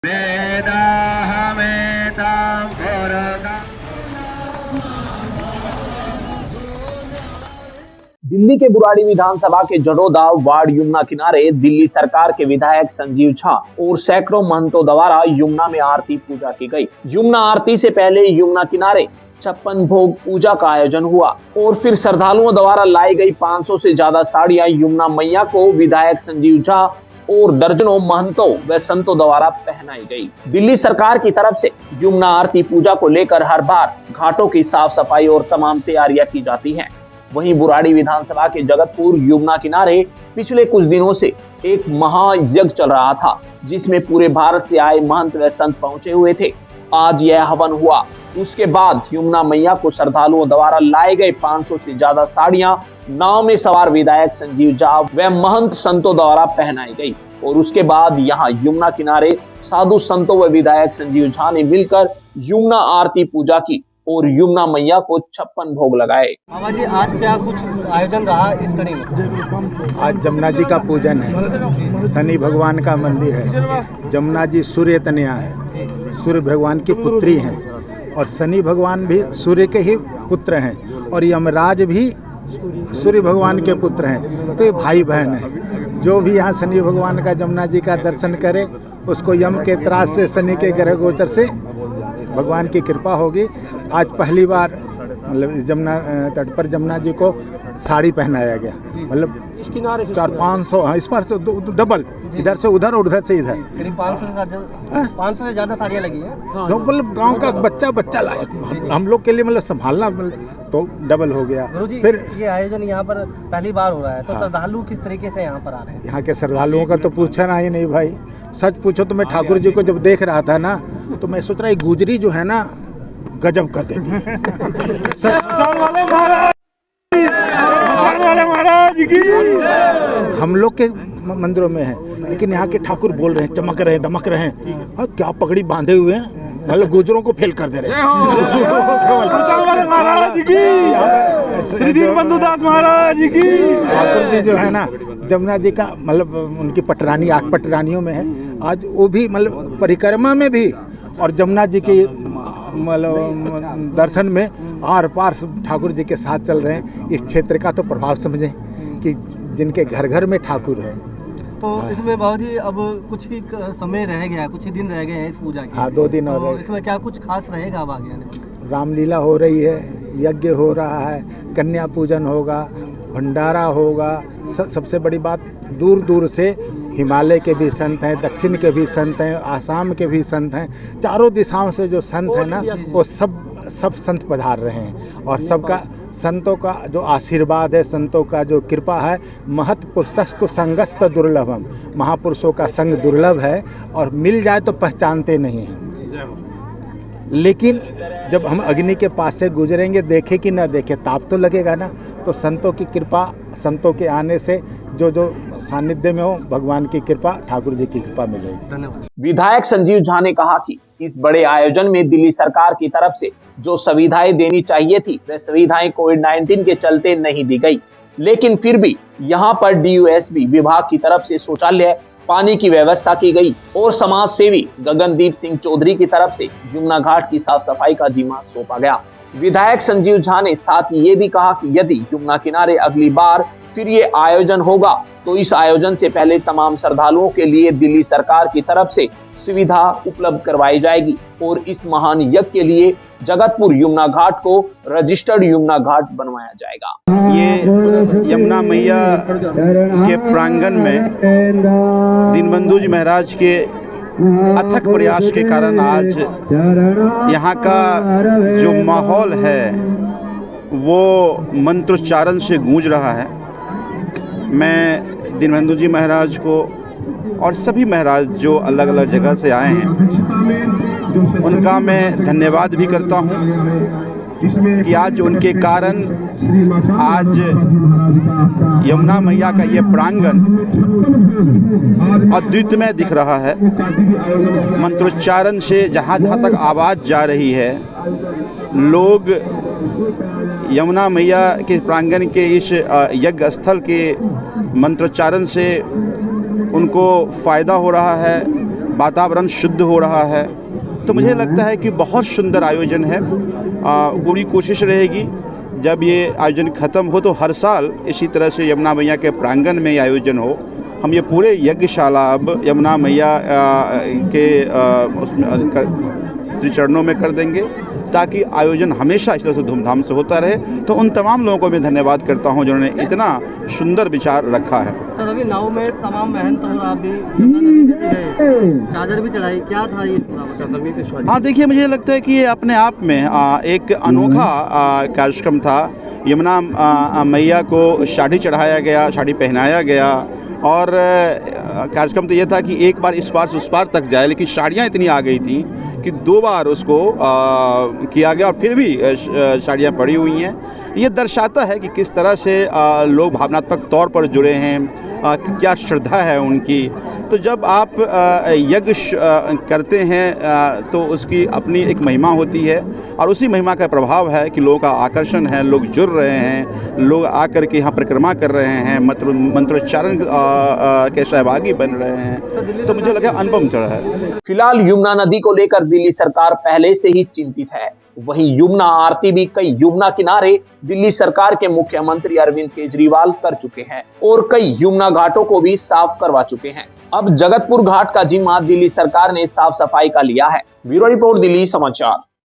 दिल्ली के बुराड़ी विधानसभा के जडोदा वार्ड यमुना किनारे दिल्ली सरकार के विधायक संजीव झा और सैकड़ों महंतों द्वारा यमुना में आरती पूजा की गई। यमुना आरती से पहले यमुना किनारे 56 भोग पूजा का आयोजन हुआ और फिर श्रद्धालुओं द्वारा लाई गई 500 से ज्यादा साड़ियां यमुना मैया को विधायक संजीव झा और दर्जनों महंतों व संतों द्वारा पहनाई गई। दिल्ली सरकार की तरफ से यमुना आरती पूजा को लेकर हर बार घाटों की साफ सफाई और तमाम तैयारियां की जाती हैं। वहीं बुराड़ी विधानसभा के जगतपुर यमुना किनारे पिछले कुछ दिनों से एक महायज्ञ चल रहा था, जिसमें पूरे भारत से आए महंत व संत पहुंचे हुए थे। आज यह हवन हुआ। उसके बाद यमुना मैया को श्रद्धालुओं द्वारा लाए गए 500 से ज्यादा साड़ियां नाव में सवार विधायक संजीव झा व महंत संतों द्वारा पहनाई गई और उसके बाद यहां यमुना किनारे साधु संतों व विधायक संजीव झा ने मिलकर यमुना आरती पूजा की और यमुना मैया को 56 भोग लगाए। बाबा जी, आज क्या कुछ आयोजन रहा इस कड़ी में? आज जमुना जी का पूजन है, शनि भगवान का मंदिर है। जमुना जी सूर्य तनया है, सूर्य भगवान की पुत्री हैं और शनि भगवान भी सूर्य के ही पुत्र हैं और यमराज भी सूर्य भगवान के पुत्र हैं। तो ये भाई बहन है। जो भी यहाँ शनि भगवान का जमुना जी का दर्शन करे उसको यम के त्रास से, शनि के ग्रह गोचर से भगवान की कृपा होगी। आज पहली बार मतलब जमुना तट पर जमुना जी को साड़ी पहनाया गया, मतलब इस किनारे से 400-500, हाँ इस पर से डबल, इधर से उधर और उधर से इधर। करीब 500 से ज्यादा साड़ियाँ लगी हैं। तो मतलब गांव का बच्चा लाया, हम लोग के लिए मतलब संभालना तो डबल हो गया। फिर ये आयोजन यहाँ पर पहली बार हो रहा है, तो श्रद्धालु किस तरीके से यहाँ पर आ रहे हैं? यहाँ के श्रद्धालुओं का तो पूछना ही नहीं भाई। सच पूछो तो मैं ठाकुर जी को जब देख रहा था ना, तो मैं सोच रहा गुजरी जो है ना गजब कर देती। हम लोग के मंदिरों में है, लेकिन यहाँ के ठाकुर बोल रहे हैं, चमक रहे हैं, दमक रहे हैं और क्या पगड़ी बांधे हुए हैं, मतलब गुजरों को फेल कर दे रहे हैं। ठाकुर जी जो है ना जमुना जी का मतलब उनकी पटरानी 8 पटरानियों में है। आज वो भी मतलब परिक्रमा में भी और जमुना जी के मतलब दर्शन में आर पार ठाकुर जी के साथ चल रहे हैं। इस क्षेत्र का तो प्रभाव समझें कि जिनके घर घर में ठाकुर है। तो इसमें बाबू जी अब कुछ ही समय रह गया, कुछ ही दिन रह गए हैं इस पूजा के। हाँ, 2 दिन और तो इसमें क्या कुछ खास रहेगा अब आगे आने? रामलीला हो रही है, यज्ञ हो रहा है, कन्या पूजन होगा, भंडारा होगा। सबसे बड़ी बात, दूर दूर से हिमालय के भी संत हैं, दक्षिण के भी संत हैं, आसाम के भी संत हैं, चारों दिशाओं से जो संत हैं ना वो सब संत पधार रहे हैं और सबका संतों का जो आशीर्वाद है, संतों का जो कृपा है, महत् पुरुषस्तु संगस्त दुर्लभम, महापुरुषों का संग दुर्लभ है और मिल जाए तो पहचानते नहीं हैं। लेकिन जब हम अग्नि के पास से गुजरेंगे, देखे कि न देखे, ताप तो लगेगा ना। तो संतों की कृपा, संतों के आने से जो सानिध्य में हो, भगवान की कृपा, ठाकुर जी की कृपा मिलेगी। धन्यवाद। विधायक संजीव झा ने कहा कि इस बड़े आयोजन में दिल्ली सरकार की तरफ से जो सुविधाएं देनी चाहिए थी वह सुविधाएं कोविड-19 के चलते नहीं दी गई, लेकिन फिर भी यहाँ पर DUSB विभाग की तरफ से शौचालय, पानी की व्यवस्था की गई और समाज सेवी गगनदीप सिंह चौधरी की तरफ से यमुना घाट की साफ सफाई का जिम्मा सौंपा गया। विधायक संजीव झा ने साथ ये भी कहा कि यदि यमुना किनारे अगली बार फिर ये आयोजन होगा तो इस आयोजन से पहले तमाम श्रद्धालुओं के लिए दिल्ली सरकार की तरफ से सुविधा उपलब्ध करवाई जाएगी और इस महान यज्ञ के लिए जगतपुर यमुना घाट को रजिस्टर्ड यमुना घाट बनवाया जाएगा। ये यमुना मैया के प्रांगण में दीनबंधु जी महाराज के अथक प्रयास के कारण आज यहाँ का जो माहौल है वो मंत्रोच्चारण से गूंज रहा है। मैं दीनबंधु जी महाराज को और सभी महाराज जो अलग अलग जगह से आए हैं उनका मैं धन्यवाद भी करता हूँ कि आज उनके कारण आज यमुना मैया का ये प्रांगण अद्वितीय दिख रहा है। मंत्रोच्चारण से जहाँ जहाँ तक आवाज़ जा रही है, लोग यमुना मैया के प्रांगण के इस यज्ञ स्थल के मंत्रोच्चारण से उनको फ़ायदा हो रहा है वातावरण शुद्ध हो रहा है। तो मुझे लगता है कि बहुत सुंदर आयोजन है। पूरी कोशिश रहेगी जब ये आयोजन ख़त्म हो तो हर साल इसी तरह से यमुना मैया के प्रांगण में ये आयोजन हो। हम ये पूरे यज्ञशाला अब यमुना मैया के श्री चरणों में कर देंगे ताकि आयोजन हमेशा इस तरह से धूमधाम से होता रहे। तो उन तमाम लोगों को मैं धन्यवाद करता हूं जिन्होंने इतना सुंदर विचार रखा है। सर अभी नाव में तमाम महंत और आप भी यमुना नदी पे गए, चादर भी चढ़ाई, क्या था ये पूरा? हाँ देखिए, मुझे लगता है कि ये अपने आप में एक अनोखा कार्यक्रम था। यमुना मैया को साड़ी चढ़ाया गया, साड़ी पहनाया गया और कार्यक्रम तो ये था कि एक बार इस पार से उस पार तक जाए, लेकिन साड़ियाँ इतनी आ गई थी कि 2 बार उसको किया गया और फिर भी साड़ियाँ पड़ी हुई हैं। ये दर्शाता है कि किस तरह से लोग भावनात्मक तौर पर जुड़े हैं, क्या श्रद्धा है उनकी। तो जब आप यज्ञ करते हैं तो उसकी अपनी एक महिमा होती है और उसी महिमा का प्रभाव है कि लोगों का आकर्षण है, लोग जुड़ रहे हैं, लोग आकर के यहाँ परिक्रमा कर रहे हैं, मंत्रोच्चारण के सहभागी बन रहे हैं। तो मुझे लगा अनुपम चढ़ है। फिलहाल यमुना नदी को लेकर दिल्ली सरकार पहले से ही चिंतित है। वहीं यमुना आरती भी कई यमुना किनारे दिल्ली सरकार के मुख्यमंत्री अरविंद केजरीवाल कर चुके हैं और कई यमुना घाटों को भी साफ करवा चुके हैं। अब जगतपुर घाट का जिम्मा दिल्ली सरकार ने साफ सफाई का लिया है। ब्यूरो रिपोर्ट, दिल्ली समाचार।